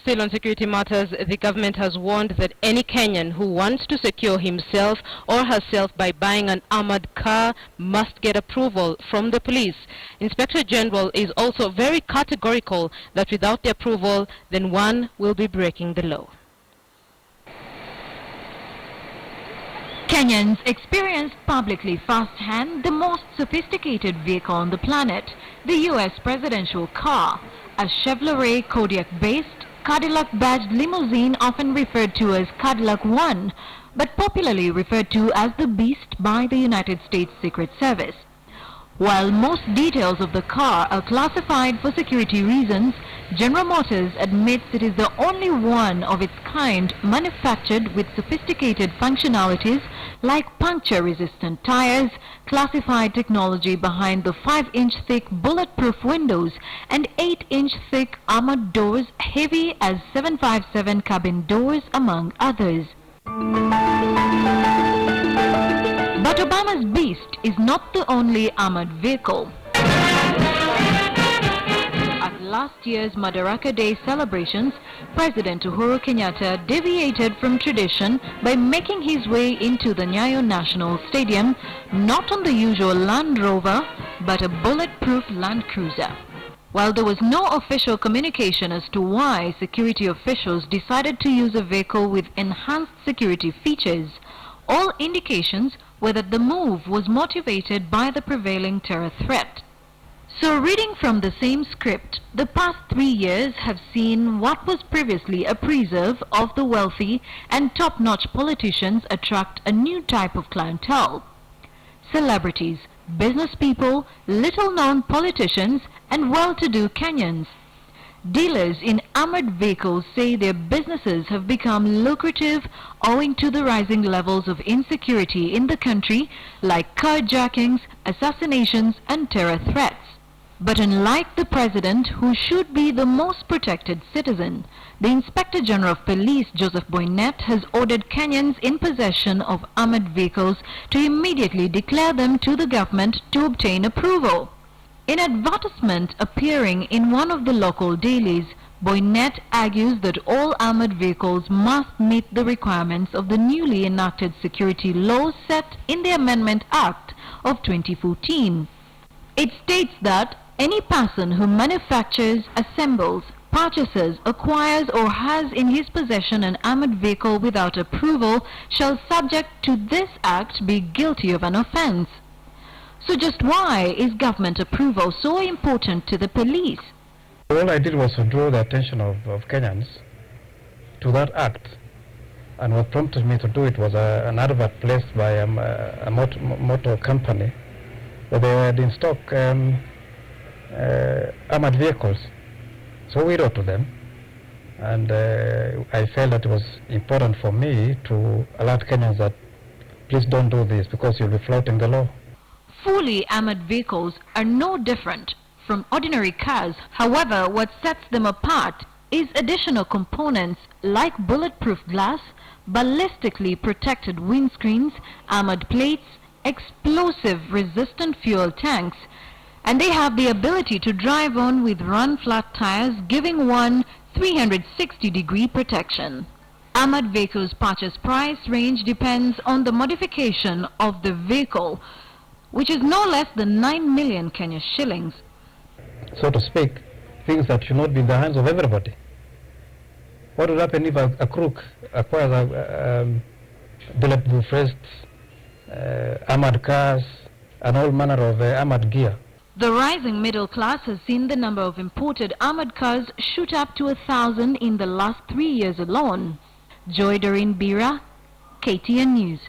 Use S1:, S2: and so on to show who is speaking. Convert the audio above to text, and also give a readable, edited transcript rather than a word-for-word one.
S1: Still on security matters, the government has warned that any Kenyan who wants to secure himself or herself by buying an armored car must get approval from the police. Inspector General is also very categorical that without the approval, then one will be breaking the law.
S2: Kenyans experienced publicly firsthand the most sophisticated vehicle on the planet, the U.S. presidential car, a Chevrolet Cadillac Beast, Cadillac badged limousine often referred to as Cadillac One, but popularly referred to as the Beast by the United States Secret Service. While most details of the car are classified for security reasons, General Motors admits it is the only one of its kind manufactured with sophisticated functionalities like puncture-resistant tires, classified technology behind the 5-inch thick bulletproof windows, and 8-inch thick armored doors heavy as 757 cabin doors, among others. But Obama's Beast is not the only armored vehicle. At last year's Madaraka Day celebrations, President Uhuru Kenyatta deviated from tradition by making his way into the Nyayo National Stadium, not on the usual Land Rover, but a bulletproof Land Cruiser. While there was no official communication as to why security officials decided to use a vehicle with enhanced security features, all indications were that the move was motivated by the prevailing terror threat. So reading from the same script, the past 3 years have seen what was previously a preserve of the wealthy and top-notch politicians attract a new type of clientele. Celebrities, business people, little-known politicians, and well-to-do Kenyans. Dealers in armored vehicles say their businesses have become lucrative owing to the rising levels of insecurity in the country, like carjackings, assassinations, and terror threats. But unlike the president, who should be the most protected citizen, the Inspector General of Police, Joseph Boinett, has ordered Kenyans in possession of armored vehicles to immediately declare them to the government to obtain approval. In an advertisement appearing in one of the local dailies, Boinett argues that all armored vehicles must meet the requirements of the newly enacted security laws set in the Amendment Act of 2014. It states that any person who manufactures, assembles, purchases, acquires or has in his possession an armored vehicle without approval shall, subject to this act, be guilty of an offense. So just why is government approval so important to the police?
S3: All I did was to draw the attention of Kenyans to that act, and what prompted me to do it was an advert placed by a motor company that they had in stock armored vehicles. So we wrote to them, and I felt that it was important for me to alert Kenyans that please don't do this because you'll be flouting the law.
S2: Fully armored vehicles are no different from ordinary cars. However, what sets them apart is additional components like bulletproof glass, ballistically protected windscreens, armored plates, explosive-resistant fuel tanks, and they have the ability to drive on with run-flat tires, giving one 360-degree protection. Armored vehicles' purchase price range depends on the modification of the vehicle, which is no less than 9 million Kenya shillings.
S3: So to speak, things that should not be in the hands of everybody. What would happen if a crook acquires bulletproof vests, armored cars, and all manner of armored gear?
S2: The rising middle class has seen the number of imported armored cars shoot up to 1,000 in the last 3 years alone. Joy Doreen Bira, KTN News.